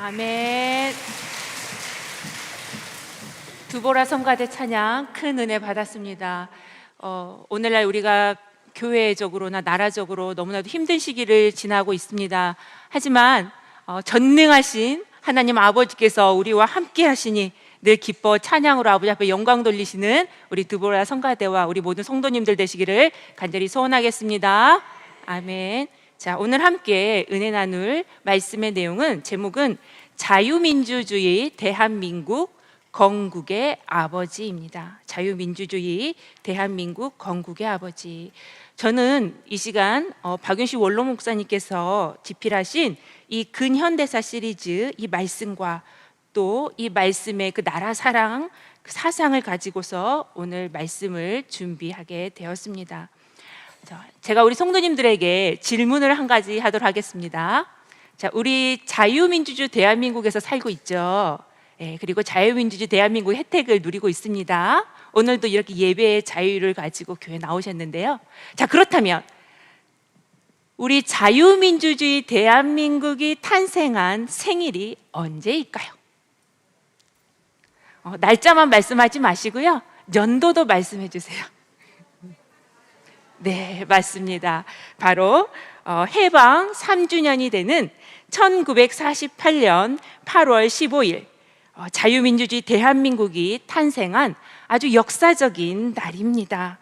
아멘. 두보라 성가대 찬양 큰 은혜 받았습니다. 오늘날 우리가 교회적으로나 나라적으로 너무나도 힘든 시기를 지나고 있습니다. 하지만 전능하신 하나님 아버지께서 우리와 함께 하시니 늘 기뻐 찬양으로 아버지 앞에 영광 돌리시는 우리 두보라 성가대와 우리 모든 성도님들 되시기를 간절히 소원하겠습니다. 아멘. 자, 오늘 함께 은혜 나눌 말씀의 내용은 제목은 자유민주주의 대한민국 건국의 아버지입니다. 자유민주주의 대한민국 건국의 아버지. 저는 이 시간 박윤식 원로 목사님께서 집필하신 이 근현대사 시리즈 이 말씀과 또 이 말씀의 그 나라 사랑 그 사상을 가지고서 오늘 말씀을 준비하게 되었습니다. 제가 우리 성도님들에게 질문을 한 가지 하도록 하겠습니다. 자, 우리 자유민주주의 대한민국에서 살고 있죠. 그리고 자유민주주의 대한민국 혜택을 누리고 있습니다. 오늘도 이렇게 예배의 자유를 가지고 교회 나오셨는데요. 자, 그렇다면 우리 자유민주주의 대한민국이 탄생한 생일이 언제일까요? 날짜만 말씀하지 마시고요, 연도도 말씀해 주세요. 네, 맞습니다. 바로 해방 3주년이 되는 1948년 8월 15일 자유민주주의 대한민국이 탄생한 아주 역사적인 날입니다.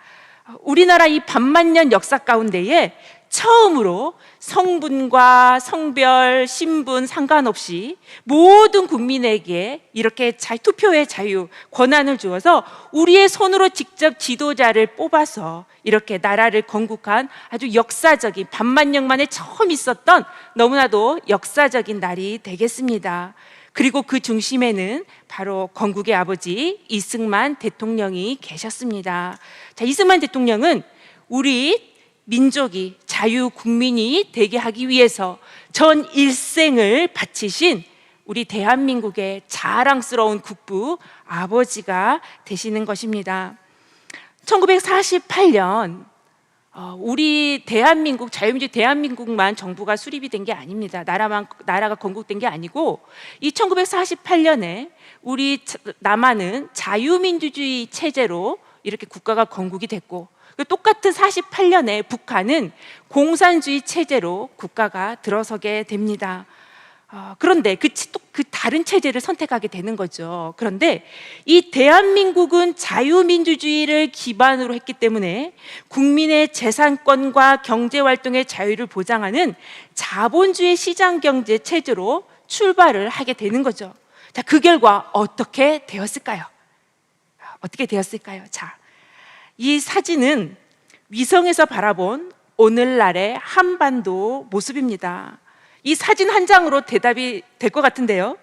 우리나라 이 반만년 역사 가운데에 처음으로 성분과 성별, 신분 상관없이 모든 국민에게 이렇게 투표의 자유, 권한을 주어서 우리의 손으로 직접 지도자를 뽑아서 이렇게 나라를 건국한 아주 역사적인, 반만년 만에 처음 있었던 너무나도 역사적인 날이 되겠습니다. 그리고 그 중심에는 바로 건국의 아버지 이승만 대통령이 계셨습니다. 자, 이승만 대통령은 우리 민족이 자유국민이 되게 하기 위해서 전 일생을 바치신 우리 대한민국의 자랑스러운 국부 아버지가 되시는 것입니다. 1948년 우리 대한민국, 자유민주주의 대한민국만 정부가 수립이 된 게 아닙니다. 나라가 건국된 게 아니고 이 1948년에 우리 남한은 자유민주주의 체제로 이렇게 국가가 건국이 됐고, 똑같은 48년에 북한은 공산주의 체제로 국가가 들어서게 됩니다. 그런데 그 다른 체제를 선택하게 되는 거죠. 그런데 이 대한민국은 자유민주주의를 기반으로 했기 때문에 국민의 재산권과 경제활동의 자유를 보장하는 자본주의 시장경제 체제로 출발을 하게 되는 거죠. 자, 그 결과 어떻게 되었을까요? 자, 이 사진은 위성에서 바라본 오늘날의 한반도 모습입니다. 이 사진 한 장으로 대답이 될 것 같은데요.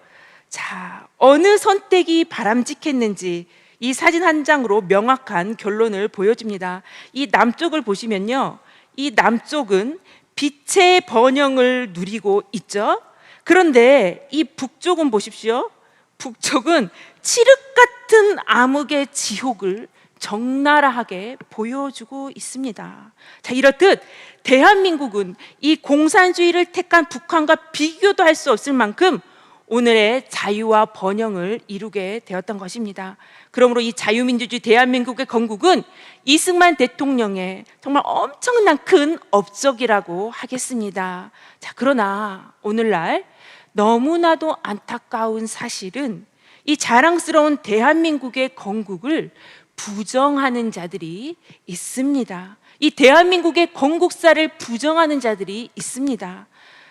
자, 어느 선택이 바람직했는지 이 사진 한 장으로 명확한 결론을 보여줍니다. 이 남쪽을 보시면요, 이 남쪽은 빛의 번영을 누리고 있죠. 그런데 이 북쪽은 보십시오. 북쪽은 칠흑 같은 암흑의 지옥을 적나라하게 보여주고 있습니다. 자, 이렇듯 대한민국은 이 공산주의를 택한 북한과 비교도 할 수 없을 만큼 오늘의 자유와 번영을 이루게 되었던 것입니다. 그러므로 이 자유민주주의 대한민국의 건국은 이승만 대통령의 정말 엄청난 큰 업적이라고 하겠습니다. 자, 그러나 오늘날 너무나도 안타까운 사실은 이 자랑스러운 대한민국의 건국을 부정하는 자들이 있습니다. 이 대한민국의 건국사를 부정하는 자들이 있습니다.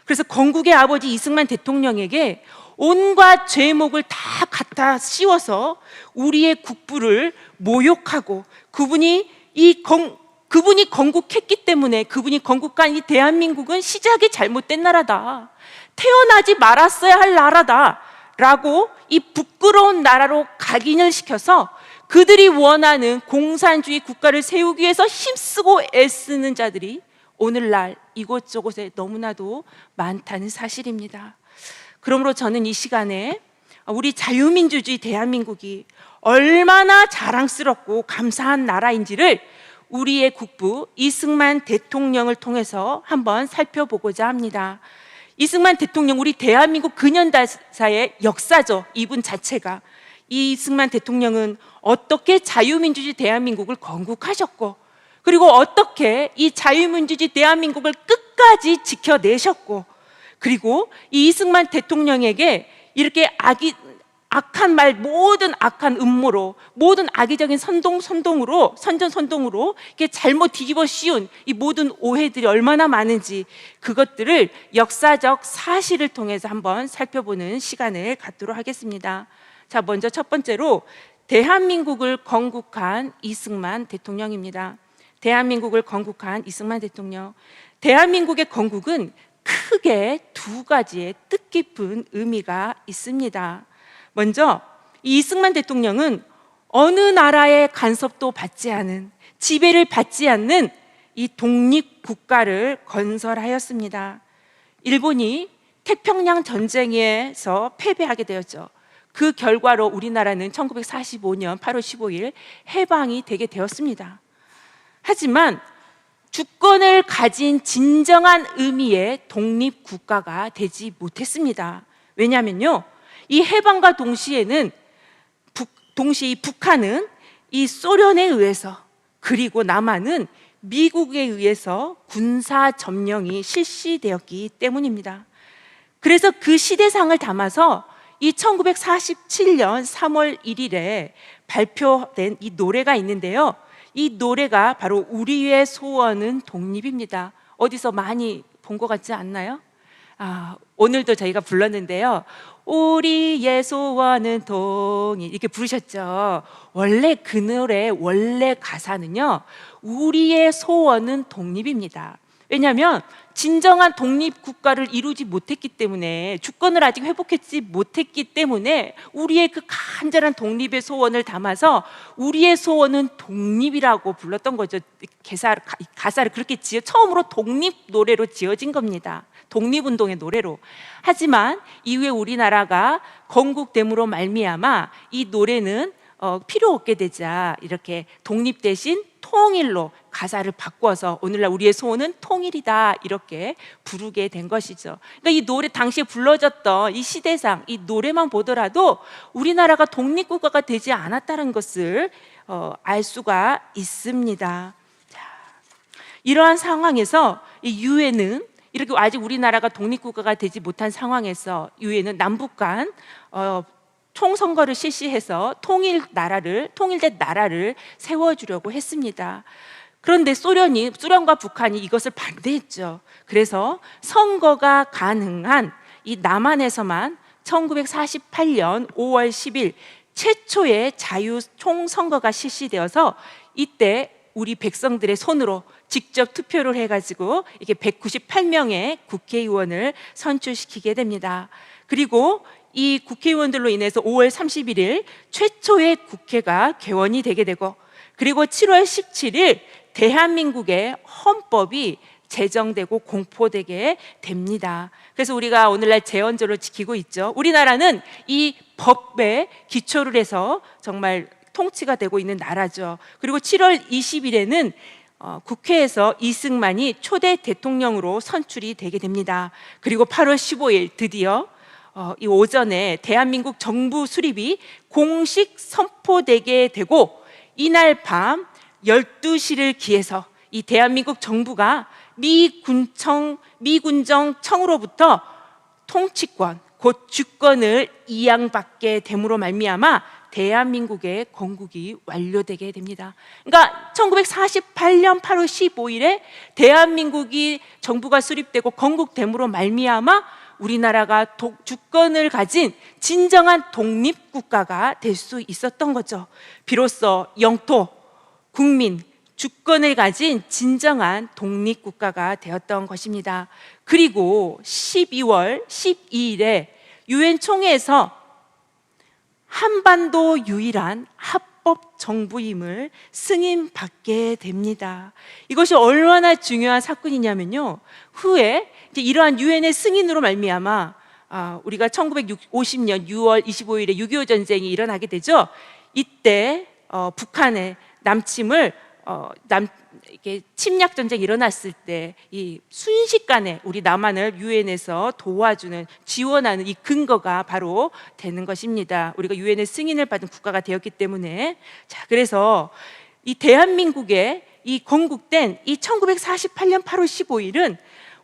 그래서 건국의 아버지 이승만 대통령에게 온갖 죄목을 다 갖다 씌워서 우리의 국부를 모욕하고 그분이 건국했기 때문에 그분이 건국한 이 대한민국은 시작이 잘못된 나라다, 태어나지 말았어야 할 나라다 라고 이 부끄러운 나라로 각인을 시켜서 그들이 원하는 공산주의 국가를 세우기 위해서 힘쓰고 애쓰는 자들이 오늘날 이곳저곳에 너무나도 많다는 사실입니다. 그러므로 저는 이 시간에 우리 자유민주주의 대한민국이 얼마나 자랑스럽고 감사한 나라인지를 우리의 국부 이승만 대통령을 통해서 한번 살펴보고자 합니다. 이승만 대통령, 우리 대한민국 근현대사의 역사죠. 이분 자체가. 이승만 대통령은 어떻게 자유민주주의 대한민국을 건국하셨고, 그리고 어떻게 이 자유민주주의 대한민국을 끝까지 지켜내셨고, 그리고 이 이승만 대통령에게 이렇게 악한 말, 모든 악한 음모로, 모든 악의적인 선전선동으로 이렇게 잘못 뒤집어 씌운 이 모든 오해들이 얼마나 많은지, 그것들을 역사적 사실을 통해서 한번 살펴보는 시간을 갖도록 하겠습니다. 자, 먼저 첫 번째로 대한민국을 건국한 이승만 대통령입니다. 대한민국을 건국한 이승만 대통령. 대한민국의 건국은 크게 두 가지의 뜻깊은 의미가 있습니다. 먼저 이 이승만 대통령은 어느 나라의 간섭도 받지 않은, 지배를 받지 않는 이 독립국가를 건설하였습니다. 일본이 태평양 전쟁에서 패배하게 되었죠. 그 결과로 우리나라는 1945년 8월 15일 해방이 되게 되었습니다. 하지만 주권을 가진 진정한 의미의 독립국가가 되지 못했습니다. 왜냐하면요, 이 해방과 동시에는 동시에 이 북한은 이 소련에 의해서, 그리고 남한은 미국에 의해서 군사 점령이 실시되었기 때문입니다. 그래서 그 시대상을 담아서 이 1947년 3월 1일에 발표된 이 노래가 있는데요, 이 노래가 바로 우리의 소원은 독립입니다. 어디서 많이 본 것 같지 않나요? 오늘도 저희가 불렀는데요, 우리의 소원은 독립, 이렇게 부르셨죠. 원래 그 노래 원래 가사는요, 우리의 소원은 독립입니다. 왜냐하면 진정한 독립국가를 이루지 못했기 때문에, 주권을 아직 회복하지 못했기 때문에 우리의 그 간절한 독립의 소원을 담아서 우리의 소원은 독립이라고 불렀던 거죠. 가사를 그렇게 처음으로 독립 노래로 지어진 겁니다. 독립운동의 노래로. 하지만 이후에 우리나라가 건국됨으로 말미암아 이 노래는 필요 없게 되자 이렇게 독립 대신 통일로 가사를 바꿔서 오늘날 우리의 소원은 통일이다, 이렇게 부르게 된 것이죠. 그러니까 이 노래 당시에 불러졌던 이 시대상, 이 노래만 보더라도 우리나라가 독립국가가 되지 않았다는 것을 알 수가 있습니다. 자, 이러한 상황에서 이 유엔은, 이렇게 아직 우리나라가 독립국가가 되지 못한 상황에서 유엔은 남북 간 총선거를 실시해서 통일된 나라를 세워주려고 했습니다. 그런데 소련과 북한이 이것을 반대했죠. 그래서 선거가 가능한 이 남한에서만 1948년 5월 10일 최초의 자유 총선거가 실시되어서 이때 우리 백성들의 손으로 직접 투표를 해가지고 이게 198명의 국회의원을 선출시키게 됩니다. 그리고 이 국회의원들로 인해서 5월 31일 최초의 국회가 개원이 되게 되고, 그리고 7월 17일 대한민국의 헌법이 제정되고 공포되게 됩니다. 그래서 우리가 오늘날 제헌절을 지키고 있죠. 우리나라는 이 법에 기초를 해서 정말 통치가 되고 있는 나라죠. 그리고 7월 20일에는 국회에서 이승만이 초대 대통령으로 선출이 되게 됩니다. 그리고 8월 15일 드디어 이 오전에 대한민국 정부 수립이 공식 선포되게 되고, 이날 밤 12시를 기해서 이 대한민국 정부가 미군정 청으로부터 통치권, 곧 주권을 이양받게 됨으로 말미암아 대한민국의 건국이 완료되게 됩니다. 그러니까 1948년 8월 15일에 대한민국이 정부가 수립되고 건국됨으로 말미암아 우리나라가 주권을 가진 진정한 독립국가가 될 수 있었던 거죠. 비로소 영토, 국민, 주권을 가진 진정한 독립국가가 되었던 것입니다. 그리고 12월 12일에 유엔 총회에서 한반도 유일한 합법 정부임을 승인받게 됩니다. 이것이 얼마나 중요한 사건이냐면요, 후에 이제 이러한 유엔의 승인으로 말미암아 우리가 1950년 6월 25일에 6.25 전쟁이 일어나게 되죠. 이때 북한의 남침을 이렇게 침략 전쟁이 일어났을 때 이 순식간에 우리 남한을 유엔에서 도와주는, 지원하는 이 근거가 바로 되는 것입니다. 우리가 유엔의 승인을 받은 국가가 되었기 때문에. 자, 그래서 이 대한민국의 이 건국된 이 1948년 8월 15일은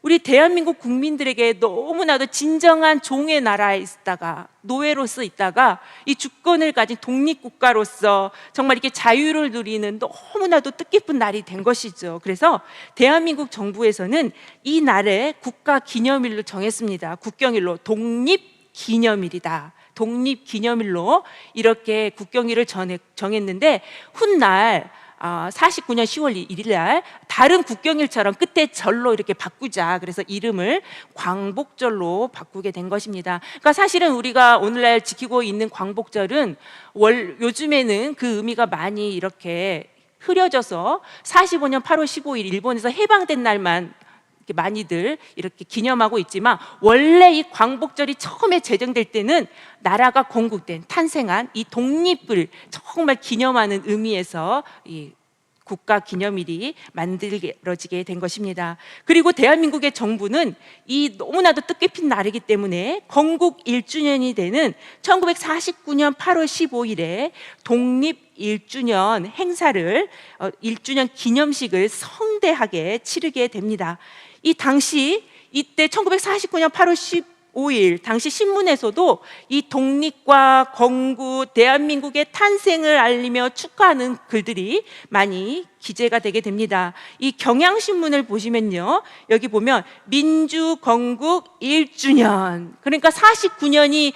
우리 대한민국 국민들에게 너무나도 진정한 종의 나라에 있다가, 노예로서 있다가 이 주권을 가진 독립국가로서 정말 이렇게 자유를 누리는 너무나도 뜻깊은 날이 된 것이죠. 그래서 대한민국 정부에서는 이 날에 국가 기념일로 정했습니다. 국경일로 독립기념일이다. 독립기념일로 이렇게 국경일을 정했는데, 훗날 49년 10월 1일 날 다른 국경일처럼 끝에 절로 이렇게 바꾸자, 그래서 이름을 광복절로 바꾸게 된 것입니다. 그러니까 사실은 우리가 오늘날 지키고 있는 광복절은 요즘에는 그 의미가 많이 이렇게 흐려져서 45년 8월 15일 일본에서 해방된 날만 많이들 이렇게 기념하고 있지만, 원래 이 광복절이 처음에 제정될 때는 나라가 건국된, 탄생한 이 독립을 정말 기념하는 의미에서 이 국가 기념일이 만들어지게 된 것입니다. 그리고 대한민국의 정부는 이 너무나도 뜻깊은 날이기 때문에 건국 1주년이 되는 1949년 8월 15일에 독립 1주년 행사를 1주년 기념식을 성대하게 치르게 됩니다. 이 당시 이때 1949년 8월 15일 당시 신문에서도 이 독립과 건국, 대한민국의 탄생을 알리며 축하하는 글들이 많이 기재가 되게 됩니다. 이 경향신문을 보시면요, 여기 보면 민주 건국 1주년, 그러니까 49년이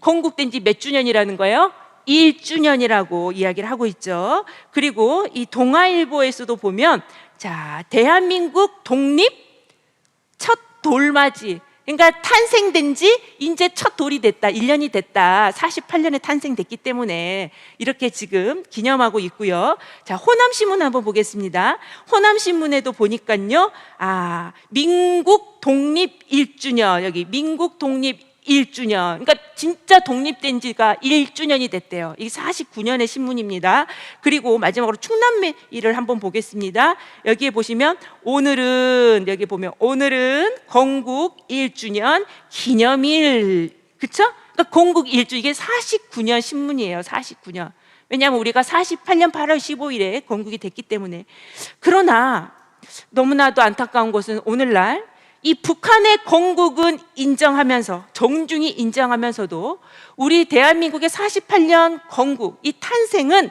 건국된 지 몇 주년이라는 거예요? 1주년이라고 이야기를 하고 있죠. 그리고 이 동아일보에서도 보면, 자, 대한민국 독립 첫 돌맞이, 그러니까 탄생된 지 이제 첫 돌이 됐다, 1년이 됐다, 48년에 탄생됐기 때문에 이렇게 지금 기념하고 있고요. 자, 호남신문 한번 보겠습니다. 호남신문에도 보니까요, 민국 독립 1주년, 여기 민국 독립 1주년, 그러니까 진짜 독립된 지가 1주년이 됐대요. 이게 49년의 신문입니다. 그리고 마지막으로 충남매일을 한번 보겠습니다. 여기에 보시면 여기 보면 오늘은 건국 1주년 기념일, 그쵸? 그러니까 건국 1주, 이게 49년 신문이에요. 49년. 왜냐하면 우리가 48년 8월 15일에 건국이 됐기 때문에. 그러나 너무나도 안타까운 것은 오늘날 이 북한의 건국은 인정하면서, 정중히 인정하면서도 우리 대한민국의 48년 건국, 이 탄생은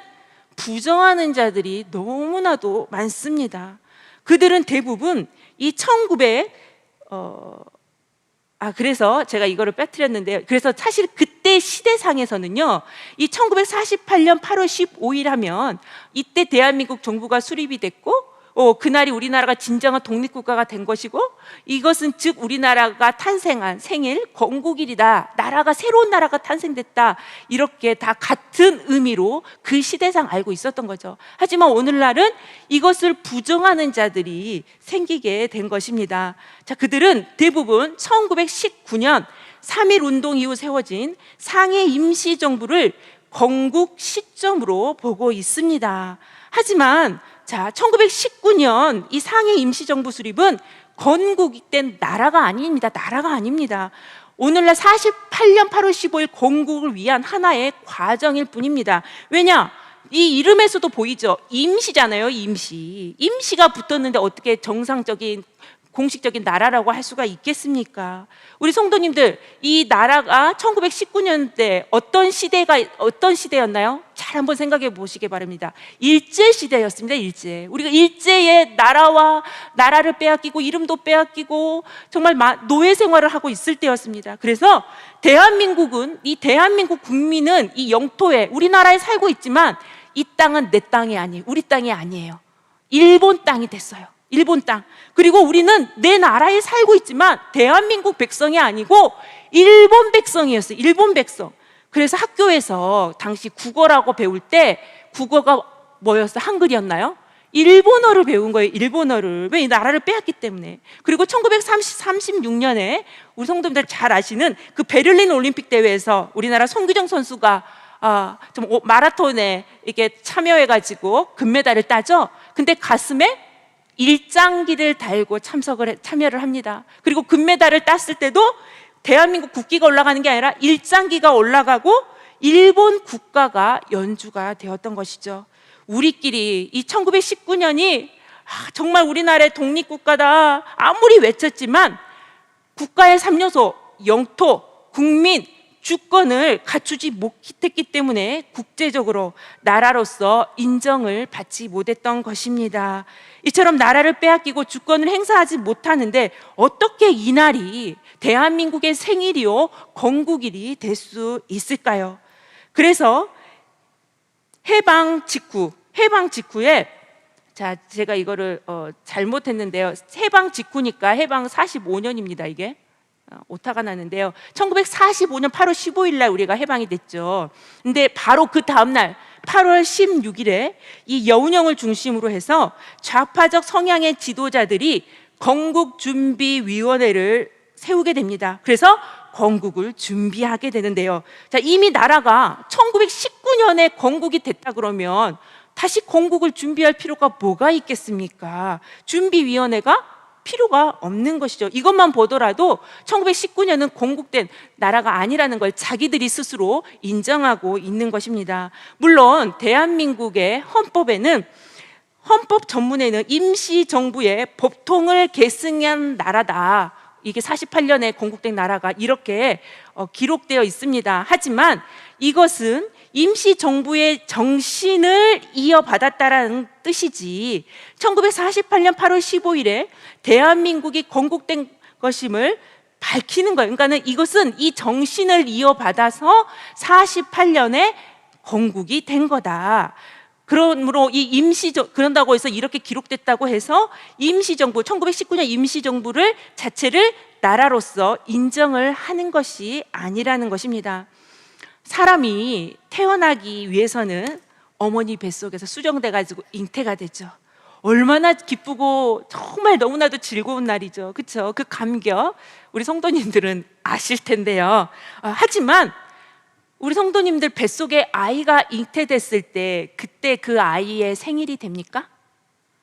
부정하는 자들이 너무나도 많습니다. 그들은 대부분 이 그래서 제가 이거를 빼뜨렸는데요. 그래서 사실 그때 시대상에서는요, 이 1948년 8월 15일 하면 이때 대한민국 정부가 수립이 됐고, 그날이 우리나라가 진정한 독립국가가 된 것이고, 이것은 즉 우리나라가 탄생한 생일, 건국일이다, 나라가, 새로운 나라가 탄생됐다, 이렇게 다 같은 의미로 그 시대상 알고 있었던 거죠. 하지만 오늘날은 이것을 부정하는 자들이 생기게 된 것입니다. 자, 그들은 대부분 1919년 3.1 운동 이후 세워진 상해 임시정부를 건국 시점으로 보고 있습니다. 하지만 자, 1919년 이 상해 임시정부 수립은 건국된 나라가 아닙니다. 나라가 아닙니다. 오늘날 48년 8월 15일 건국을 위한 하나의 과정일 뿐입니다. 왜냐? 이 이름에서도 보이죠? 임시잖아요. 임시가 붙었는데 어떻게 정상적인, 공식적인 나라라고 할 수가 있겠습니까? 우리 성도님들, 이 나라가 1919년대 어떤 시대였나요? 잘 한번 생각해 보시기 바랍니다. 일제 시대였습니다. 일제. 우리가 일제의 나라를 빼앗기고 이름도 빼앗기고 정말 노예 생활을 하고 있을 때였습니다. 그래서 대한민국은, 이 대한민국 국민은 이 영토에, 우리나라에 살고 있지만 이 땅은 내 땅이 아니에요. 우리 땅이 아니에요. 일본 땅이 됐어요. 일본 땅. 그리고 우리는 내 나라에 살고 있지만 대한민국 백성이 아니고 일본 백성이었어요. 일본 백성. 그래서 학교에서 당시 국어라고 배울 때 국어가 뭐였어요? 한글이었나요? 일본어를 배운 거예요. 일본어를. 왜? 이 나라를 빼앗기 때문에. 그리고 1936년에 우리 성도님들 잘 아시는 그 베를린 올림픽 대회에서 우리나라 송규정 선수가 마라톤에 이렇게 참여해가지고 금메달을 따죠. 근데 가슴에 일장기를 달고 참여를 합니다. 그리고 금메달을 땄을 때도 대한민국 국기가 올라가는 게 아니라 일장기가 올라가고 일본 국가가 연주가 되었던 것이죠. 우리끼리 이 1919년이 정말 우리나라의 독립국가다 아무리 외쳤지만 국가의 3요소 영토, 국민, 주권을 갖추지 못했기 때문에 국제적으로 나라로서 인정을 받지 못했던 것입니다. 이처럼 나라를 빼앗기고 주권을 행사하지 못하는데 어떻게 이날이 대한민국의 생일이요 건국일이 될 수 있을까요? 그래서 해방 직후에 제가 이거를 잘못했는데요. 해방 직후니까 해방 45년입니다. 이게 오타가 나는데요. 1945년 8월 15일 날 우리가 해방이 됐죠. 근데 바로 그 다음 날 8월 16일에 이 여운형을 중심으로 해서 좌파적 성향의 지도자들이 건국준비위원회를 세우게 됩니다. 그래서 건국을 준비하게 되는데요. 자, 이미 나라가 1919년에 건국이 됐다 그러면 다시 건국을 준비할 필요가 뭐가 있겠습니까? 준비위원회가 필요가 없는 것이죠. 이것만 보더라도 1919년은 건국된 나라가 아니라는 걸 자기들이 스스로 인정하고 있는 것입니다. 물론 대한민국의 헌법에는 헌법 전문에는 임시정부의 법통을 계승한 나라다. 이게 48년에 건국된 나라가 이렇게 기록되어 있습니다. 하지만 이것은 임시정부의 정신을 이어받았다라는 뜻이지 1948년 8월 15일에 대한민국이 건국된 것임을 밝히는 거예요. 그러니까 이것은 이 정신을 이어받아서 48년에 건국이 된 거다. 그러므로 그런다고 해서 이렇게 기록됐다고 해서 임시정부 1919년 임시정부를 자체를 나라로서 인정을 하는 것이 아니라는 것입니다. 사람이 태어나기 위해서는 어머니 뱃속에서 수정돼 가지고 잉태가 되죠. 얼마나 기쁘고 정말 너무나도 즐거운 날이죠. 그렇죠? 그 감격 우리 성도님들은 아실 텐데요. 하지만 우리 성도님들 뱃속에 아이가 잉태됐을 때 그때 그 아이의 생일이 됩니까?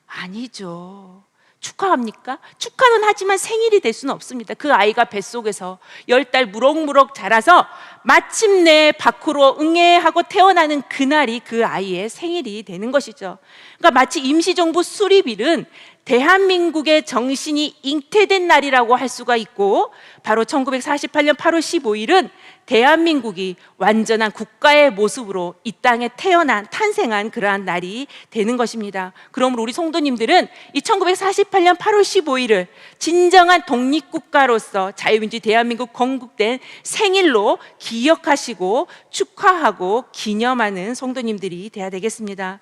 아니죠. 축하합니까? 축하는 하지만 생일이 될 수는 없습니다. 그 아이가 뱃속에서 10달 무럭무럭 자라서 마침내 밖으로 응애하고 태어나는 그날이 그 아이의 생일이 되는 것이죠. 그러니까 마치 임시정부 수립일은 대한민국의 정신이 잉태된 날이라고 할 수가 있고 바로 1948년 8월 15일은 대한민국이 완전한 국가의 모습으로 이 땅에 탄생한 그러한 날이 되는 것입니다. 그러므로 우리 성도님들은 이 1948년 8월 15일을 진정한 독립국가로서 자유민주 대한민국 건국된 생일로 기억하시고 축하하고 기념하는 성도님들이 되어야 되겠습니다.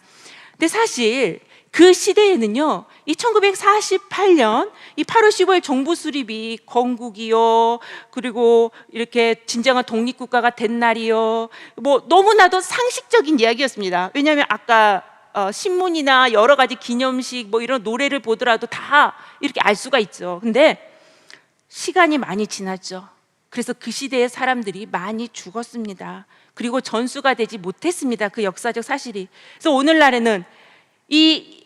근데 사실 그 시대에는요, 이 1948년 이 8월 15일 정부 수립이 건국이요, 그리고 이렇게 진정한 독립국가가 된 날이요, 뭐 너무나도 상식적인 이야기였습니다. 왜냐하면 아까 신문이나 여러 가지 기념식 뭐 이런 노래를 보더라도 다 이렇게 알 수가 있죠. 근데 시간이 많이 지났죠. 그래서 그 시대의 사람들이 많이 죽었습니다. 그리고 전수가 되지 못했습니다. 그 역사적 사실이. 그래서 오늘날에는 이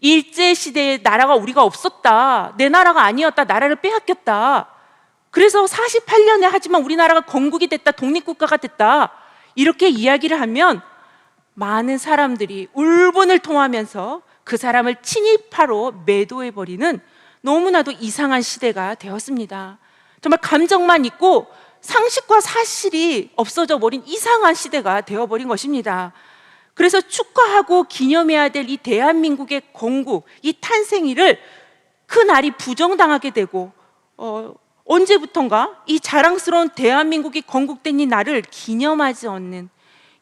일제시대에 나라가 우리가 없었다, 내 나라가 아니었다, 나라를 빼앗겼다, 그래서 48년에 하지만 우리나라가 건국이 됐다, 독립국가가 됐다, 이렇게 이야기를 하면 많은 사람들이 울분을 토하면서 그 사람을 친일파로 매도해버리는 너무나도 이상한 시대가 되었습니다. 정말 감정만 있고 상식과 사실이 없어져 버린 이상한 시대가 되어버린 것입니다. 그래서 축하하고 기념해야 될 이 대한민국의 건국, 이 탄생일을 그 날이 부정당하게 되고 언제부턴가 이 자랑스러운 대한민국이 건국된 이 날을 기념하지 않는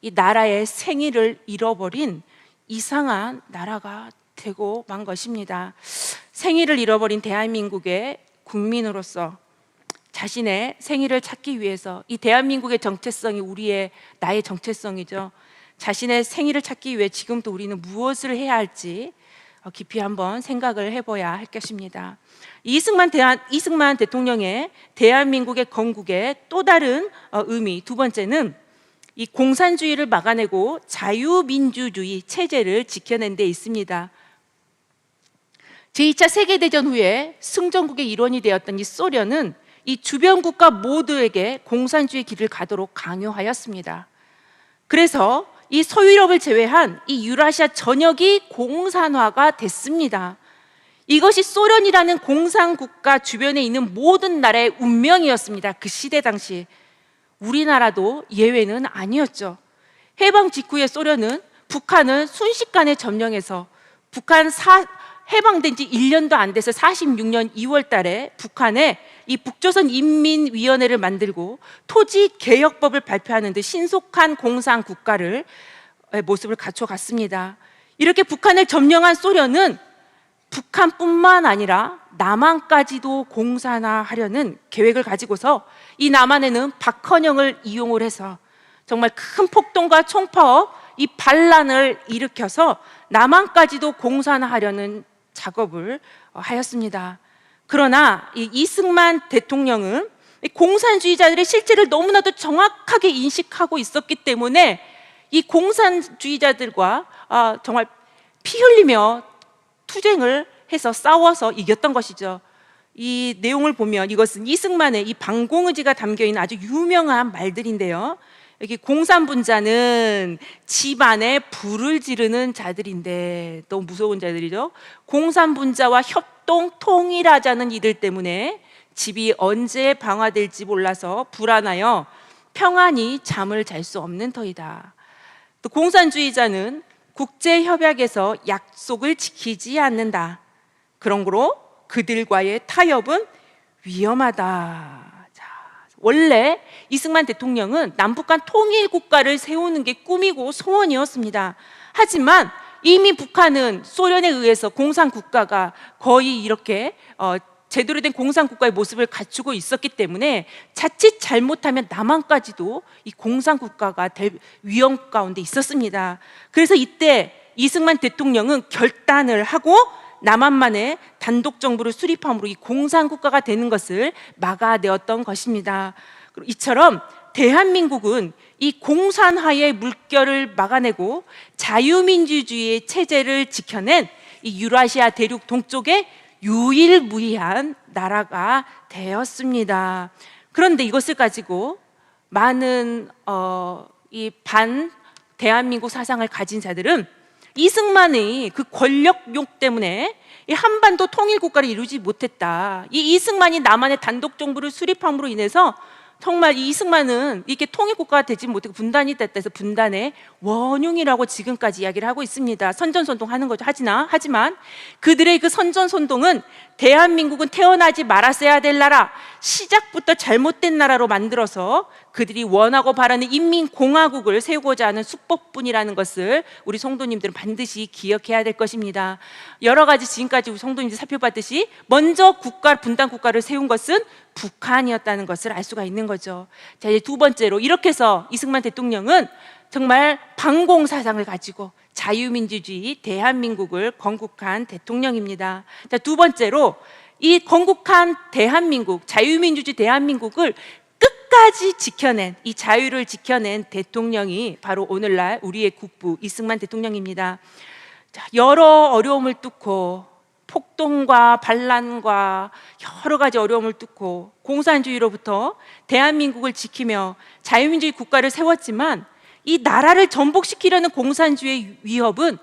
이 나라의 생일을 잃어버린 이상한 나라가 되고 만 것입니다. 생일을 잃어버린 대한민국의 국민으로서 자신의 생일을 찾기 위해서 이 대한민국의 정체성이 나의 정체성이죠. 자신의 생일을 찾기 위해 지금도 우리는 무엇을 해야 할지 깊이 한번 생각을 해봐야 할 것입니다. 이승만 대통령의 대한민국의 건국의 또 다른 의미, 두 번째는 이 공산주의를 막아내고 자유민주주의 체제를 지켜낸 데 있습니다. 제2차 세계대전 후에 승전국의 일원이 되었던 이 소련은 이 주변 국가 모두에게 공산주의 길을 가도록 강요하였습니다. 그래서 이 서유럽을 제외한 이 유라시아 전역이 공산화가 됐습니다. 이것이 소련이라는 공산국가 주변에 있는 모든 나라의 운명이었습니다. 그 시대 당시. 우리나라도 예외는 아니었죠. 해방 직후에 소련은 북한을 순식간에 점령해서 해방된 지 1년도 안 돼서 46년 2월 달에 북한에 이 북조선 인민위원회를 만들고 토지 개혁법을 발표하는 듯 신속한 공산 국가를 모습을 갖춰갔습니다. 이렇게 북한을 점령한 소련은 북한뿐만 아니라 남한까지도 공산화하려는 계획을 가지고서 이 남한에는 박헌영을 이용을 해서 정말 큰 폭동과 총파업, 이 반란을 일으켜서 남한까지도 공산화하려는 작업을 하였습니다. 그러나 이 이승만 대통령은 공산주의자들의 실체를 너무나도 정확하게 인식하고 있었기 때문에 이 공산주의자들과 정말 피 흘리며 투쟁을 해서 싸워서 이겼던 것이죠. 이 내용을 보면 이것은 이승만의 이 방공의지가 담겨있는 아주 유명한 말들인데요. 여기 공산분자는 집안에 불을 지르는 자들인데 너무 무서운 자들이죠. 공산분자와 협동 통일하자는 이들 때문에 집이 언제 방화될지 몰라서 불안하여 평안히 잠을 잘 수 없는 터이다. 또 공산주의자는 국제협약에서 약속을 지키지 않는다. 그런 거로 그들과의 타협은 위험하다. 원래 이승만 대통령은 남북한 통일국가를 세우는 게 꿈이고 소원이었습니다. 하지만 이미 북한은 소련에 의해서 공산국가가 거의 이렇게 제대로 된 공산국가의 모습을 갖추고 있었기 때문에 자칫 잘못하면 남한까지도 이 공산국가가 될 위험 가운데 있었습니다. 그래서 이때 이승만 대통령은 결단을 하고 남한만의 단독 정부를 수립함으로 이 공산국가가 되는 것을 막아내었던 것입니다. 이처럼 대한민국은 이 공산화의 물결을 막아내고 자유민주주의의 체제를 지켜낸 이 유라시아 대륙 동쪽의 유일무이한 나라가 되었습니다. 그런데 이것을 가지고 많은 이 반 대한민국 사상을 가진 자들은 이승만의 그 권력욕 때문에 이 한반도 통일국가를 이루지 못했다. 이 이승만이 남한의 단독 정부를 수립함으로 인해서 정말 이 이승만은 이렇게 통일국가가 되지 못하고 분단이 됐다 해서 분단의 원흉이라고 지금까지 이야기를 하고 있습니다. 선전선동하는 거죠. 하지만 그들의 그 선전선동은 대한민국은 태어나지 말았어야 될 나라, 시작부터 잘못된 나라로 만들어서 그들이 원하고 바라는 인민공화국을 세우고자 하는 수법뿐이라는 것을 우리 성도님들은 반드시 기억해야 될 것입니다. 여러 가지 지금까지 우리 성도님들 살펴봤듯이 먼저 분단 국가를 세운 것은 북한이었다는 것을 알 수가 있는 거죠. 자, 이제 두 번째로 이렇게 해서 이승만 대통령은 정말 반공 사상을 가지고 자유민주주의 대한민국을 건국한 대통령입니다. 자, 두 번째로 이 건국한 대한민국, 자유민주주의 대한민국을 끝까지 지켜낸, 이 자유를 지켜낸 대통령이 바로 오늘날 우리의 국부 이승만 대통령입니다. 자, 여러 어려움을 뚫고 폭동과 반란과 여러 가지 어려움을 뚫고 공산주의로부터 대한민국을 지키며 자유민주주의 국가를 세웠지만 이 나라를 전복시키려는 공산주의의 위협은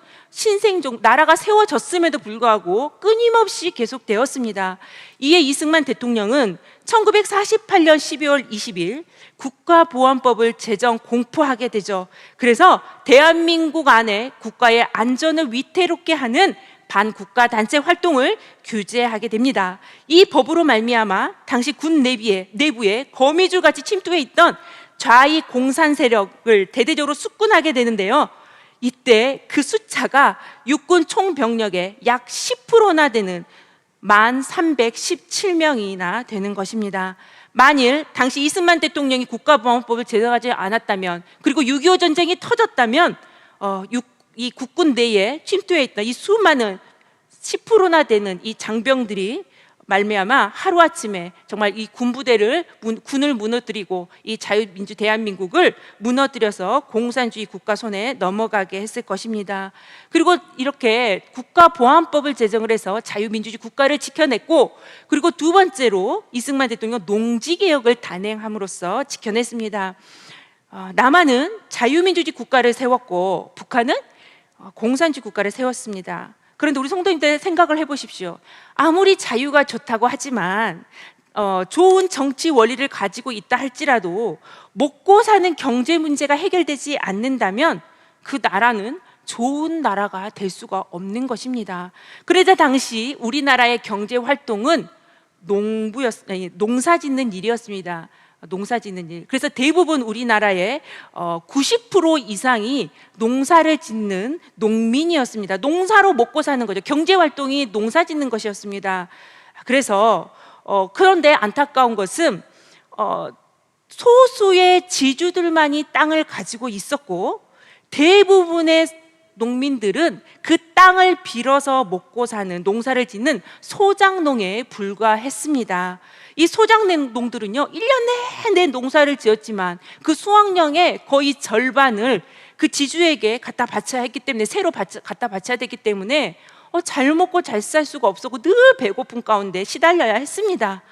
나라가 세워졌음에도 불구하고 끊임없이 계속되었습니다. 이에 이승만 대통령은 1948년 12월 20일 국가보안법을 제정 공포하게 되죠. 그래서 대한민국 안에 국가의 안전을 위태롭게 하는 반국가 단체 활동을 규제하게 됩니다. 이 법으로 말미암아 당시 군 내부에 거미줄같이 침투해 있던 좌익 공산 세력을 대대적으로 숙군하게 되는데요. 이때 그 숫자가 육군 총병력의 약 10%나 되는 1317명이나 되는 것입니다. 만일 당시 이승만 대통령이 국가보안법을 제정하지 않았다면, 그리고 6.25 전쟁이 터졌다면 이 국군 내에 침투해 있던 이 수많은 10%나 되는 이 장병들이 말미암아 하루아침에 정말 이 군을 무너뜨리고 이 자유민주 대한민국을 무너뜨려서 공산주의 국가 손에 넘어가게 했을 것입니다. 그리고 이렇게 국가보안법을 제정을 해서 자유민주주의 국가를 지켜냈고, 그리고 두 번째로 이승만 대통령 농지개혁을 단행함으로써 지켜냈습니다. 남한은 자유민주주의 국가를 세웠고 북한은 공산주의 국가를 세웠습니다. 그런데 우리 성도님들 생각을 해보십시오. 아무리 자유가 좋다고 하지만 좋은 정치 원리를 가지고 있다 할지라도 먹고 사는 경제 문제가 해결되지 않는다면 그 나라는 좋은 나라가 될 수가 없는 것입니다. 그러자 당시 우리나라의 경제 활동은 농사 짓는 일이었습니다. 농사 짓는 일. 그래서 대부분 우리나라의 90% 이상이 농사를 짓는 농민이었습니다. 농사로 먹고 사는 거죠. 경제 활동이 농사 짓는 것이었습니다. 그래서 그런데 안타까운 것은 소수의 지주들만이 땅을 가지고 있었고, 대부분의 농민들은 그 땅을 빌어서 먹고 사는, 농사를 짓는 소작농에 불과했습니다. 이 소작농들은요 1년 내내 농사를 지었지만 그 수확량의 거의 절반을 그 지주에게 갖다 바쳐야 했기 때문에, 새로 갖다 바쳐야 됐기 때문에 잘 먹고 잘 살 수가 없었고 늘 배고픈 가운데 시달려야 했습니다.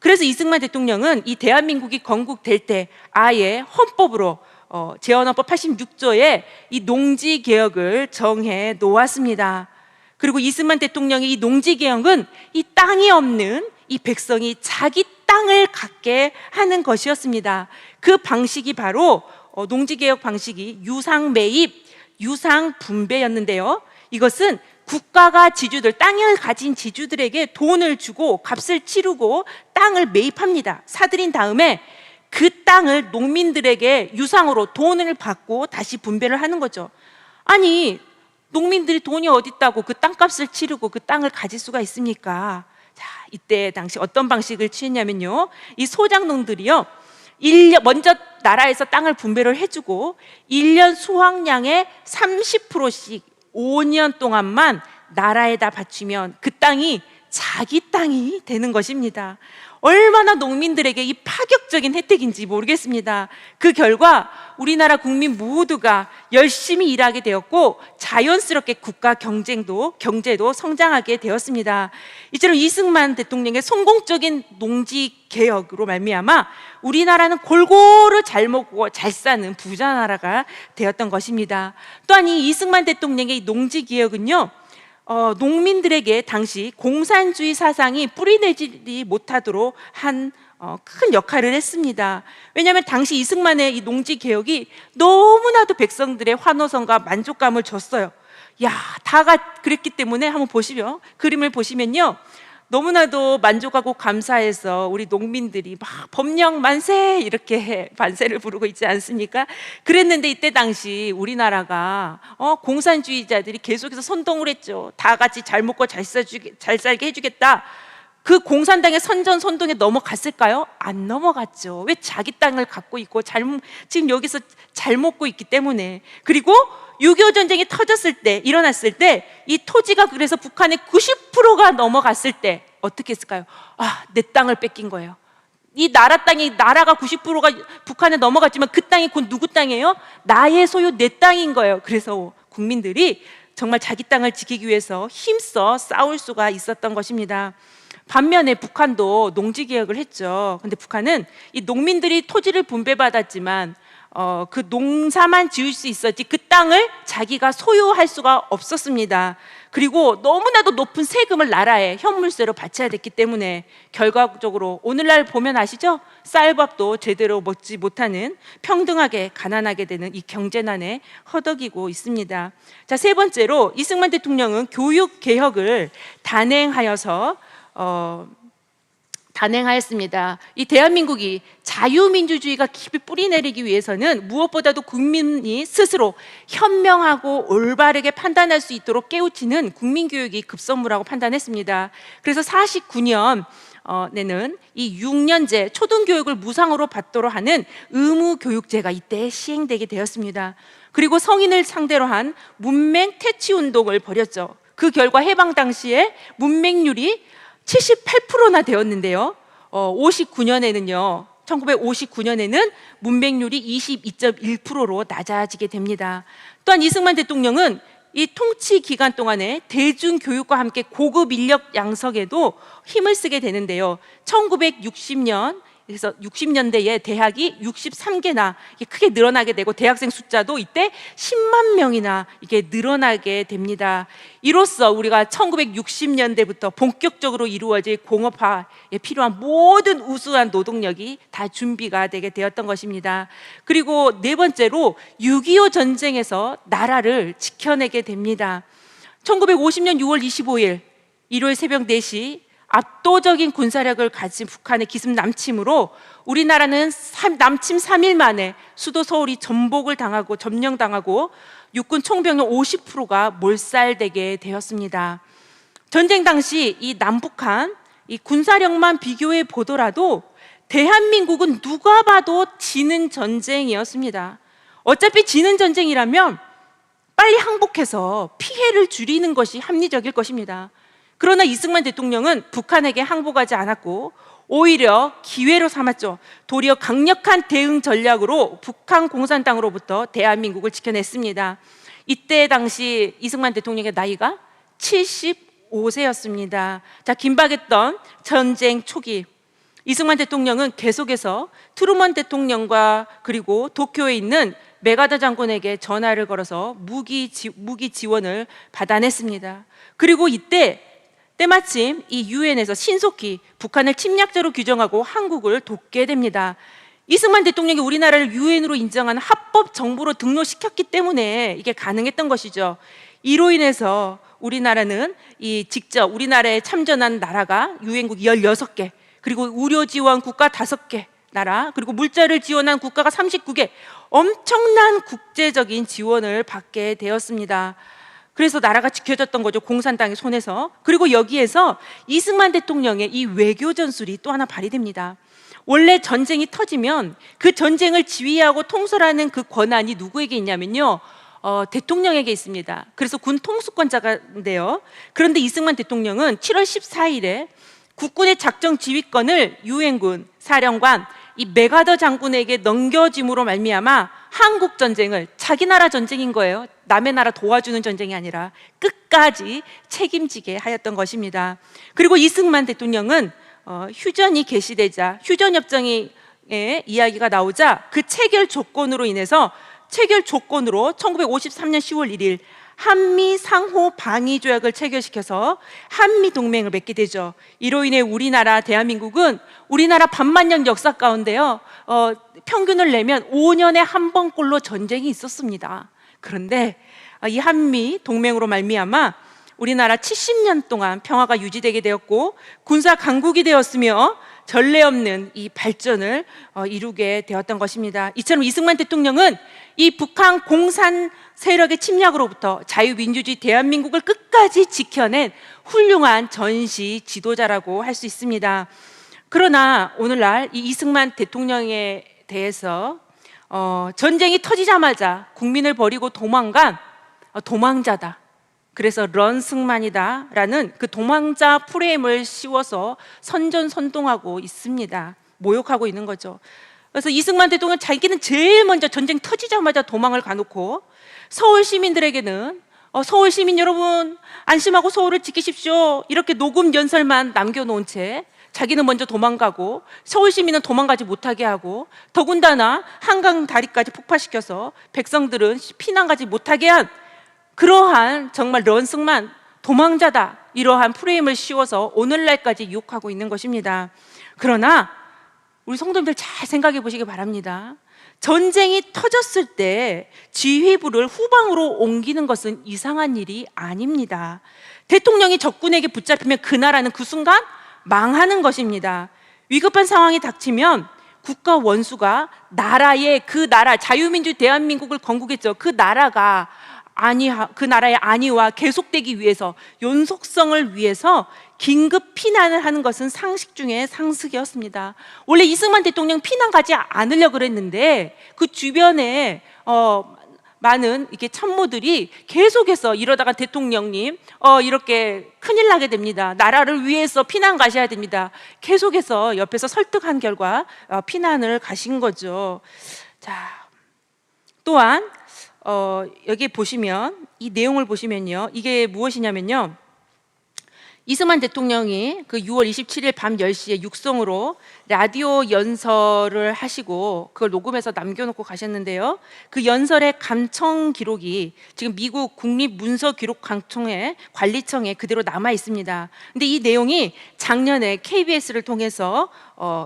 그래서 이승만 대통령은 이 대한민국이 건국될 때 아예 헌법으로 제헌헌법 86조에 이 농지개혁을 정해 놓았습니다. 그리고 이승만 대통령의 이 농지개혁은 이 땅이 없는 이 백성이 자기 땅을 갖게 하는 것이었습니다. 그 방식이 바로 농지개혁 방식이 유상매입, 유상분배였는데요. 이것은 국가가 지주들, 땅을 가진 지주들에게 돈을 주고 값을 치르고 땅을 매입합니다. 사들인 다음에 그 땅을 농민들에게 유상으로 돈을 받고 다시 분배를 하는 거죠. 아니, 농민들이 돈이 어디 있다고 그 땅값을 치르고 그 땅을 가질 수가 있습니까? 자, 이때 당시 어떤 방식을 취했냐면요, 이 소작농들이요 먼저 나라에서 땅을 분배를 해주고 1년 수확량의 30%씩 5년 동안만 나라에다 바치면 그 땅이 자기 땅이 되는 것입니다. 얼마나 농민들에게 이 파격적인 혜택인지 모르겠습니다. 그 결과 우리나라 국민 모두가 열심히 일하게 되었고 자연스럽게 국가 경제도 성장하게 되었습니다. 이처럼 이승만 대통령의 성공적인 농지 개혁으로 말미암아 우리나라는 골고루 잘 먹고 잘 사는 부자 나라가 되었던 것입니다. 또한 이 이승만 대통령의 농지 개혁은요, 농민들에게 당시 공산주의 사상이 뿌리내지 못하도록 한 큰 역할을 했습니다. 왜냐하면 당시 이승만의 이 농지 개혁이 너무나도 백성들의 환호성과 만족감을 줬어요. 다가 그랬기 때문에 한번 보시면, 그림을 보시면요, 너무나도 만족하고 감사해서 우리 농민들이 막 법령 만세 이렇게 반세를 부르고 있지 않습니까? 그랬는데 이때 당시 우리나라가 공산주의자들이 계속해서 선동을 했죠. 다 같이 잘 먹고 잘 살게 해주겠다. 그 공산당의 선동에 넘어갔을까요? 안 넘어갔죠. 왜? 자기 땅을 갖고 있고 지금 여기서 잘 먹고 있기 때문에. 그리고 6.25 전쟁이 일어났을 때 이 토지가, 그래서 북한의 90%가 넘어갔을 때 어떻게 했을까요? 내 땅을 뺏긴 거예요. 이 나라가 90%가 북한에 넘어갔지만 그 땅이 곧 누구 땅이에요? 나의 소유, 내 땅인 거예요. 그래서 국민들이 정말 자기 땅을 지키기 위해서 힘써 싸울 수가 있었던 것입니다. 반면에 북한도 농지개혁을 했죠. 근데 북한은 이 농민들이 토지를 분배받았지만 그 농사만 지을 수 있었지 그 땅을 자기가 소유할 수가 없었습니다. 그리고 너무나도 높은 세금을 나라에 현물세로 바쳐야 됐기 때문에 결과적으로 오늘날 보면 아시죠? 쌀밥도 제대로 먹지 못하는, 평등하게 가난하게 되는 이 경제난에 허덕이고 있습니다. 자, 세 번째로 이승만 대통령은 교육개혁을 단행하였습니다. 이 대한민국이 자유민주주의가 깊이 뿌리내리기 위해서는 무엇보다도 국민이 스스로 현명하고 올바르게 판단할 수 있도록 깨우치는 국민교육이 급선무라고 판단했습니다. 그래서 49년에는 이 6년제 초등교육을 무상으로 받도록 하는 의무교육제가 이때 시행되게 되었습니다. 그리고 성인을 상대로 한 문맹 퇴치운동을 벌였죠. 그 결과 해방 당시에 문맹률이 78%나 되었는데요. 1959년에는 문맹률이 22.1%로 낮아지게 됩니다. 또한 이승만 대통령은 이 통치 기간 동안에 대중교육과 함께 고급 인력 양성에도 힘을 쓰게 되는데요. 1960년 그래서 60년대에 대학이 63개나 크게 늘어나게 되고 대학생 숫자도 이때 10만 명이나 이게 늘어나게 됩니다. 이로써 우리가 1960년대부터 본격적으로 이루어질 공업화에 필요한 모든 우수한 노동력이 다 준비가 되게 되었던 것입니다. 그리고 네 번째로 6.25 전쟁에서 나라를 지켜내게 됩니다. 1950년 6월 25일 일요일 새벽 4시 압도적인 군사력을 가진 북한의 기습 남침으로 우리나라는 남침 3일 만에 수도 서울이 전복을 당하고 점령당하고 육군 총병력 50%가 몰살되게 되었습니다. 전쟁 당시 이 남북한 이 군사력만 비교해 보더라도 대한민국은 누가 봐도 지는 전쟁이었습니다. 어차피 지는 전쟁이라면 빨리 항복해서 피해를 줄이는 것이 합리적일 것입니다. 그러나 이승만 대통령은 북한에게 항복하지 않았고 오히려 기회로 삼았죠. 도리어 강력한 대응 전략으로 북한 공산당으로부터 대한민국을 지켜냈습니다. 이때 당시 이승만 대통령의 나이가 75세였습니다. 자, 긴박했던 전쟁 초기 이승만 대통령은 계속해서 트루먼 대통령과 그리고 도쿄에 있는 메가더 장군에게 전화를 걸어서 무기 지원을 받아냈습니다. 그리고 이때 때마침 이 유엔에서 신속히 북한을 침략자로 규정하고 한국을 돕게 됩니다. 이승만 대통령이 우리나라를 유엔으로 인정한 합법 정부로 등록시켰기 때문에 이게 가능했던 것이죠. 이로 인해서 우리나라는 직접 우리나라에 참전한 나라가 유엔국 16개, 그리고 의료 지원 국가 5개 나라, 그리고 물자를 지원한 국가가 39개, 엄청난 국제적인 지원을 받게 되었습니다. 그래서 나라가 지켜졌던 거죠, 공산당의 손에서. 그리고 여기에서 이승만 대통령의 이 외교 전술이 또 하나 발휘됩니다. 원래 전쟁이 터지면 그 전쟁을 지휘하고 통솔하는 그 권한이 누구에게 있냐면요, 대통령에게 있습니다. 그래서 군 통수권자인데요. 그런데 이승만 대통령은 7월 14일에 국군의 작전 지휘권을 유엔군 사령관 이 메가더 장군에게 넘겨짐으로 말미암아 한국 전쟁을, 자기 나라 전쟁인 거예요, 남의 나라 도와주는 전쟁이 아니라, 끝까지 책임지게 하였던 것입니다. 그리고 이승만 대통령은 휴전이 개시되자, 휴전협정의 이야기가 나오자 그 체결 조건으로 1953년 10월 1일 한미 상호 방위 조약을 체결시켜서 한미 동맹을 맺게 되죠. 이로 인해 우리나라 대한민국은 우리나라 반만년 역사 가운데요, 평균을 내면 5년에 한 번꼴로 전쟁이 있었습니다. 그런데 이 한미 동맹으로 말미암아 우리나라 70년 동안 평화가 유지되게 되었고 군사 강국이 되었으며 전례 없는 이 발전을 이루게 되었던 것입니다. 이처럼 이승만 대통령은 이 북한 공산 세력의 침략으로부터 자유민주주의 대한민국을 끝까지 지켜낸 훌륭한 전시 지도자라고 할 수 있습니다. 그러나 오늘날 이 이승만 대통령에 대해서 전쟁이 터지자마자 국민을 버리고 도망간 도망자다, 그래서 런승만이다 라는 그 도망자 프레임을 씌워서 선전선동하고 있습니다. 모욕하고 있는 거죠. 그래서 이승만 대통령은 자기는 제일 먼저 전쟁 터지자마자 도망을 가놓고 서울 시민들에게는 서울 시민 여러분 안심하고 서울을 지키십시오, 이렇게 녹음 연설만 남겨놓은 채 자기는 먼저 도망가고 서울 시민은 도망가지 못하게 하고, 더군다나 한강 다리까지 폭파시켜서 백성들은 피난 가지 못하게 한 그러한 정말 런승만 도망자다, 이러한 프레임을 씌워서 오늘날까지 유혹하고 있는 것입니다. 그러나 우리 성도님들 잘 생각해 보시기 바랍니다. 전쟁이 터졌을 때 지휘부를 후방으로 옮기는 것은 이상한 일이 아닙니다. 대통령이 적군에게 붙잡히면 그 나라는 그 순간 망하는 것입니다. 위급한 상황이 닥치면 국가 원수가 그 나라 자유민주 대한민국을 건국했죠. 그 나라의 안위와 계속되기 위해서, 연속성을 위해서 긴급 피난을 하는 것은 상식 중에 상식이었습니다. 원래 이승만 대통령 피난 가지 않으려고 그랬는데 그 주변에 많은 이렇게 참모들이 계속해서 이러다가 대통령님 이렇게 큰일 나게 됩니다. 나라를 위해서 피난 가셔야 됩니다. 계속해서 옆에서 설득한 결과 피난을 가신 거죠. 자, 또한 여기 보시면 이 내용을 보시면요, 이게 무엇이냐면요, 이승만 대통령이 그 6월 27일 밤 10시에 육성으로 라디오 연설을 하시고 그걸 녹음해서 남겨놓고 가셨는데요, 그 연설의 감청 기록이 지금 미국 국립문서기록관청에 관리청에 그대로 남아 있습니다. 근데 이 내용이 작년에 KBS를 통해서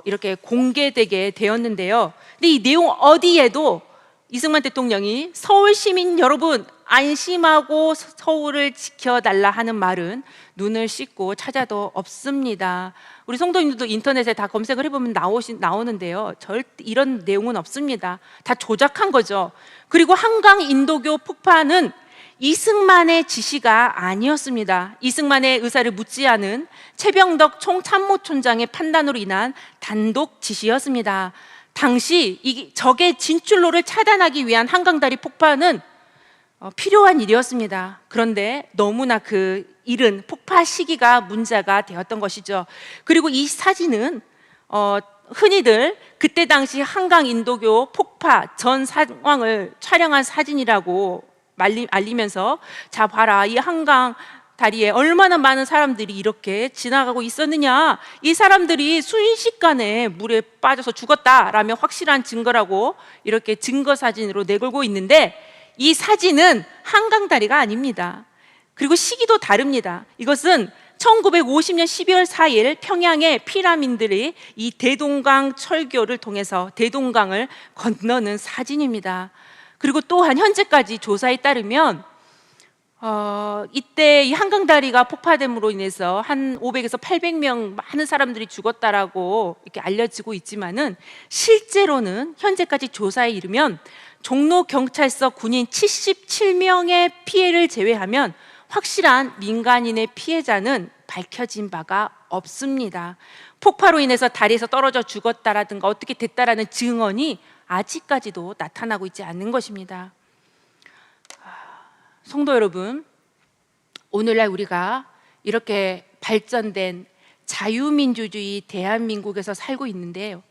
이렇게 공개되게 되었는데요, 근데 이 내용 어디에도 이승만 대통령이 서울 시민 여러분 안심하고 서울을 지켜달라 하는 말은 눈을 씻고 찾아도 없습니다. 우리 성도님들도 인터넷에 다 검색을 해보면 나오는데요, 절대 이런 내용은 없습니다. 다 조작한 거죠. 그리고 한강 인도교 폭파는 이승만의 지시가 아니었습니다. 이승만의 의사를 묻지 않은 최병덕 총참모총장의 판단으로 인한 단독 지시였습니다. 당시 적의 진출로를 차단하기 위한 한강다리 폭파는 필요한 일이었습니다. 그런데 너무나 그 이른 폭파 시기가 문제가 되었던 것이죠. 그리고 이 사진은 흔히들 그때 당시 한강 인도교 폭파 전 상황을 촬영한 사진이라고 알리면서, 자 봐라, 이 한강 다리에 얼마나 많은 사람들이 이렇게 지나가고 있었느냐, 이 사람들이 순식간에 물에 빠져서 죽었다라며 확실한 증거라고 이렇게 증거 사진으로 내걸고 있는데, 이 사진은 한강다리가 아닙니다. 그리고 시기도 다릅니다. 이것은 1950년 12월 4일 평양의 피라민들이 이 대동강 철교를 통해서 대동강을 건너는 사진입니다. 그리고 또한 현재까지 조사에 따르면 이때 이 한강다리가 폭파됨으로 인해서 한 500에서 800명 많은 사람들이 죽었다라고 이렇게 알려지고 있지만은, 실제로는 현재까지 조사에 이르면 종로경찰서 군인 77명의 피해를 제외하면 확실한 민간인의 피해자는 밝혀진 바가 없습니다. 폭파로 인해서 다리에서 떨어져 죽었다라든가 어떻게 됐다라는 증언이 아직까지도 나타나고 있지 않는 것입니다. 성도 여러분, 오늘날 우리가 이렇게 발전된 자유민주주의 대한민국에서 살고 있는데요,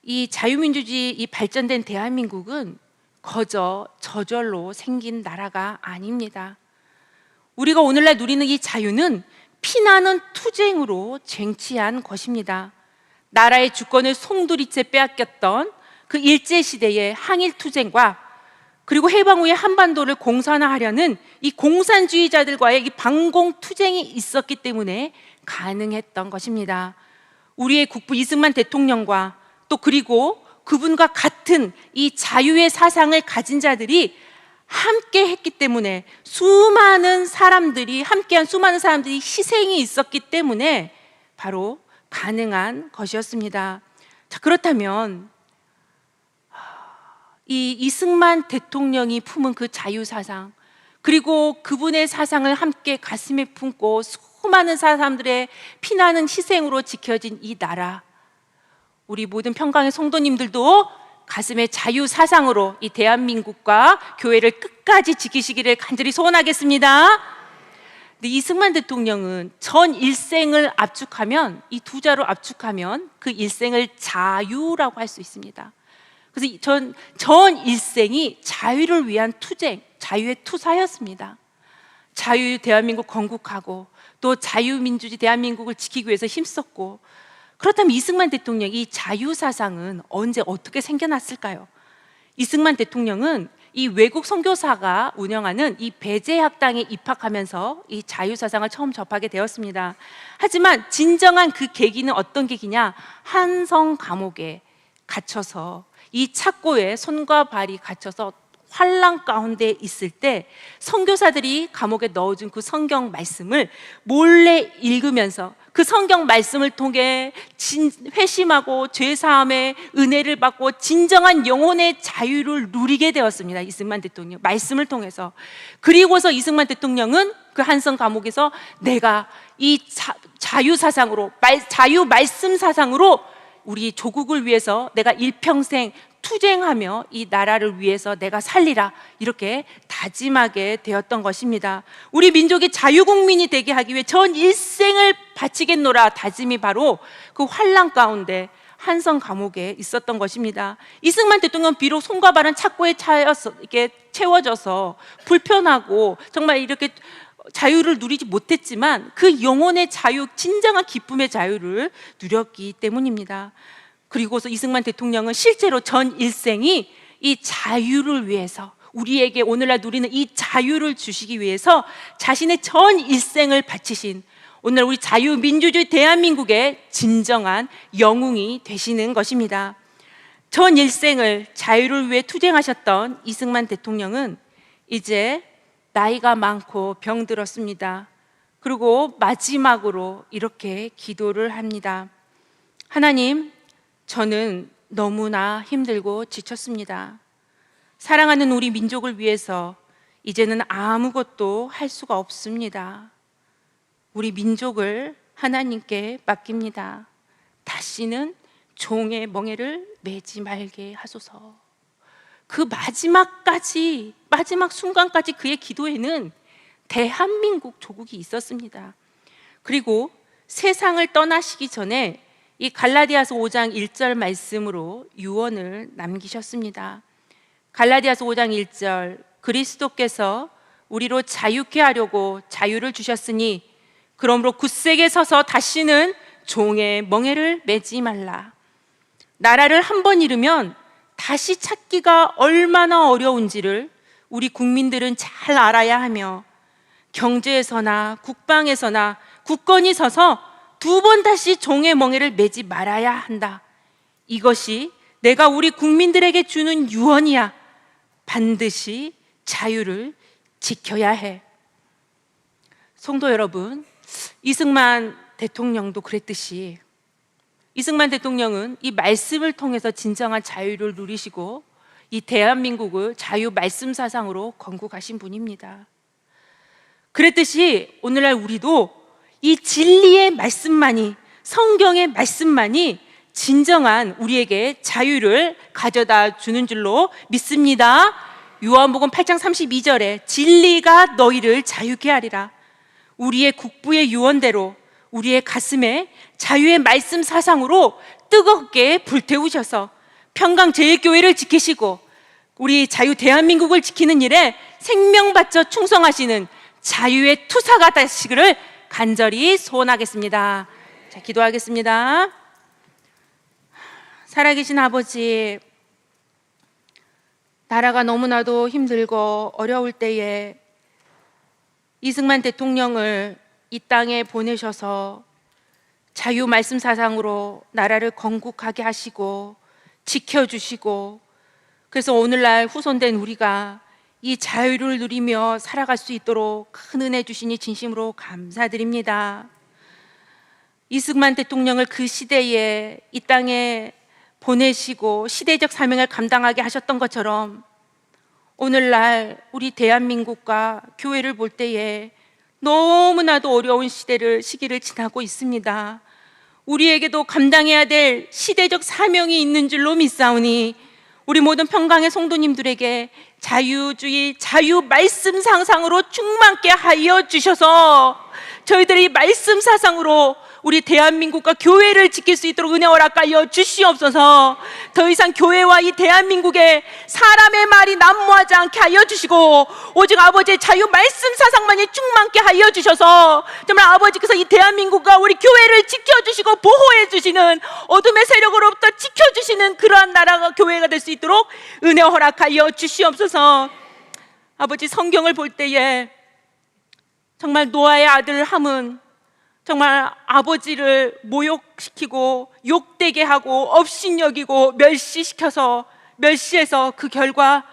이 자유민주주의, 이 발전된 대한민국은 거저 저절로 생긴 나라가 아닙니다. 우리가 오늘날 누리는 이 자유는 피나는 투쟁으로 쟁취한 것입니다. 나라의 주권을 송두리째 빼앗겼던 그 일제시대의 항일투쟁과, 그리고 해방 후에 한반도를 공산화하려는 이 공산주의자들과의 이 반공투쟁이 있었기 때문에 가능했던 것입니다. 우리의 국부 이승만 대통령과 또 그리고 그분과 같은 이 자유의 사상을 가진 자들이 함께 했기 때문에, 수많은 사람들이 함께한 수많은 사람들이 희생이 있었기 때문에 바로 가능한 것이었습니다. 자, 그렇다면 이 이승만 대통령이 품은 그 자유사상, 그리고 그분의 사상을 함께 가슴에 품고 수많은 사람들의 피나는 희생으로 지켜진 이 나라, 우리 모든 평강의 성도님들도 가슴의 자유사상으로 이 대한민국과 교회를 끝까지 지키시기를 간절히 소원하겠습니다. 근데 이승만 대통령은 전 일생을 압축하면, 이 두 자로 압축하면 그 일생을 자유라고 할 수 있습니다. 그래서 전 일생이 자유를 위한 투쟁, 자유의 투사였습니다. 자유 대한민국 건국하고 또 자유민주주의 대한민국을 지키기 위해서 힘썼고, 그렇다면 이승만 대통령 이 자유사상은 언제 어떻게 생겨났을까요? 이승만 대통령은 이 외국 선교사가 운영하는 이 배제학당에 입학하면서 이 자유사상을 처음 접하게 되었습니다. 하지만 진정한 그 계기는 어떤 계기냐? 한성 감옥에 갇혀서 이 착고에 손과 발이 갇혀서 환란 가운데 있을 때 선교사들이 감옥에 넣어준 그 성경 말씀을 몰래 읽으면서 그 성경 말씀을 통해 회심하고 죄사함의 은혜를 받고 진정한 영혼의 자유를 누리게 되었습니다. 이승만 대통령 말씀을 통해서. 그리고서 이승만 대통령은 그 한성 감옥에서 내가 이 자유 사상으로, 자유 말씀 사상으로 우리 조국을 위해서 내가 일평생 투쟁하며 이 나라를 위해서 내가 살리라 이렇게 다짐하게 되었던 것입니다. 우리 민족이 자유국민이 되게 하기 위해 전 일생을 바치겠노라 다짐이 바로 그 환란 가운데 한성 감옥에 있었던 것입니다. 이승만 대통령 비록 손과 발은 착고에 차여서 이렇게 채워져서 불편하고 정말 이렇게 자유를 누리지 못했지만 그 영혼의 자유, 진정한 기쁨의 자유를 누렸기 때문입니다. 그리고서 이승만 대통령은 실제로 전 일생이 이 자유를 위해서, 우리에게 오늘날 누리는 이 자유를 주시기 위해서 자신의 전 일생을 바치신, 오늘 우리 자유민주주의 대한민국의 진정한 영웅이 되시는 것입니다. 전 일생을 자유를 위해 투쟁하셨던 이승만 대통령은 이제 나이가 많고 병들었습니다. 그리고 마지막으로 이렇게 기도를 합니다. 하나님, 저는 너무나 힘들고 지쳤습니다. 사랑하는 우리 민족을 위해서 이제는 아무것도 할 수가 없습니다. 우리 민족을 하나님께 맡깁니다. 다시는 종의 멍에를 매지 말게 하소서. 그 마지막 순간까지 그의 기도에는 대한민국 조국이 있었습니다. 그리고 세상을 떠나시기 전에 이 갈라디아서 5장 1절 말씀으로 유언을 남기셨습니다. 갈라디아서 5장 1절, 그리스도께서 우리로 자유케 하려고 자유를 주셨으니 그러므로 굳세게 서서 다시는 종의 멍에를 매지 말라. 나라를 한 번 잃으면 다시 찾기가 얼마나 어려운지를 우리 국민들은 잘 알아야 하며, 경제에서나 국방에서나 굳건히 서서 두 번 다시 종의 멍에를 매지 말아야 한다. 이것이 내가 우리 국민들에게 주는 유언이야. 반드시 자유를 지켜야 해. 성도 여러분, 이승만 대통령도 그랬듯이 이승만 대통령은 이 말씀을 통해서 진정한 자유를 누리시고 이 대한민국을 자유 말씀 사상으로 건국하신 분입니다. 그랬듯이 오늘날 우리도 이 진리의 말씀만이, 성경의 말씀만이 진정한 우리에게 자유를 가져다 주는 줄로 믿습니다. 요한복음 8장 32절에 진리가 너희를 자유케 하리라. 우리의 국부의 유언대로 우리의 가슴에 자유의 말씀 사상으로 뜨겁게 불태우셔서 평강제일교회를 지키시고 우리 자유 대한민국을 지키는 일에 생명 바쳐 충성하시는 자유의 투사가 되시기를 간절히 소원하겠습니다. 자, 기도하겠습니다. 살아계신 아버지, 나라가 너무나도 힘들고 어려울 때에 이승만 대통령을 이 땅에 보내셔서 자유 말씀 사상으로 나라를 건국하게 하시고 지켜주시고, 그래서 오늘날 후손된 우리가 이 자유를 누리며 살아갈 수 있도록 큰 은혜 주시니 진심으로 감사드립니다. 이승만 대통령을 그 시대에 이 땅에 보내시고 시대적 사명을 감당하게 하셨던 것처럼 오늘날 우리 대한민국과 교회를 볼 때에 너무나도 어려운 시기를 지나고 있습니다. 우리에게도 감당해야 될 시대적 사명이 있는 줄로 믿사오니 우리 모든 평강의 성도님들에게 자유주의, 자유 말씀 상상으로 충만케 하여 주셔서 저희들이 말씀 사상으로 우리 대한민국과 교회를 지킬 수 있도록 은혜 허락하여 주시옵소서. 더 이상 교회와 이 대한민국에 사람의 말이 난무하지 않게 하여 주시고 오직 아버지의 자유 말씀 사상만이 충만케 하여 주셔서 정말 아버지께서 이 대한민국과 우리 교회를 지켜주시고 보호해 주시는, 어둠의 세력으로부터 지켜주시는 그러한 나라가 교회가 될 수 있도록 은혜 허락하여 주시옵소서. 아버지, 성경을 볼 때에 정말 노아의 아들 함은 정말 아버지를 모욕시키고 욕되게 하고 업신여기고 멸시해서 그 결과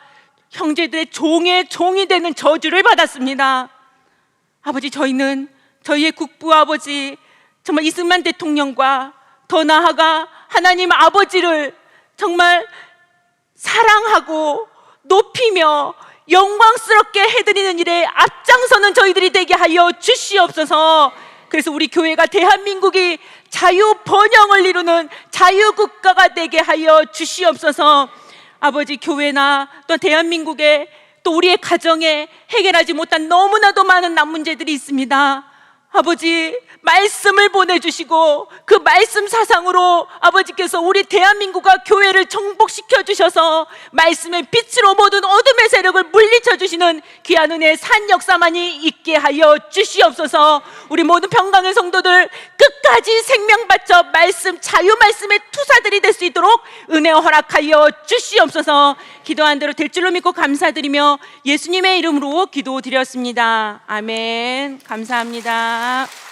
형제들의 종의 종이 되는 저주를 받았습니다. 아버지, 저희는 저희의 국부 아버지 정말 이승만 대통령과 더 나아가 하나님 아버지를 정말 사랑하고 높이며 영광스럽게 해드리는 일에 앞장서는 저희들이 되게 하여 주시옵소서. 그래서 우리 교회가 대한민국이 자유 번영을 이루는 자유국가가 되게 하여 주시옵소서. 아버지 교회나 또 대한민국에 또 우리의 가정에 해결하지 못한 너무나도 많은 남 문제들이 있습니다. 아버지 말씀을 보내주시고 그 말씀 사상으로 아버지께서 우리 대한민국과 교회를 정복시켜 주셔서 말씀의 빛으로 모든 어둠의 세력을 물리쳐 주시는 귀한 은혜의 산 역사만이 있게 하여 주시옵소서. 우리 모든 평강의 성도들 끝까지 생명 바쳐 말씀 자유 말씀의 투사들이 될 수 있도록 은혜 허락하여 주시옵소서. 기도한 대로 될 줄로 믿고 감사드리며 예수님의 이름으로 기도드렸습니다. 아멘. 감사합니다.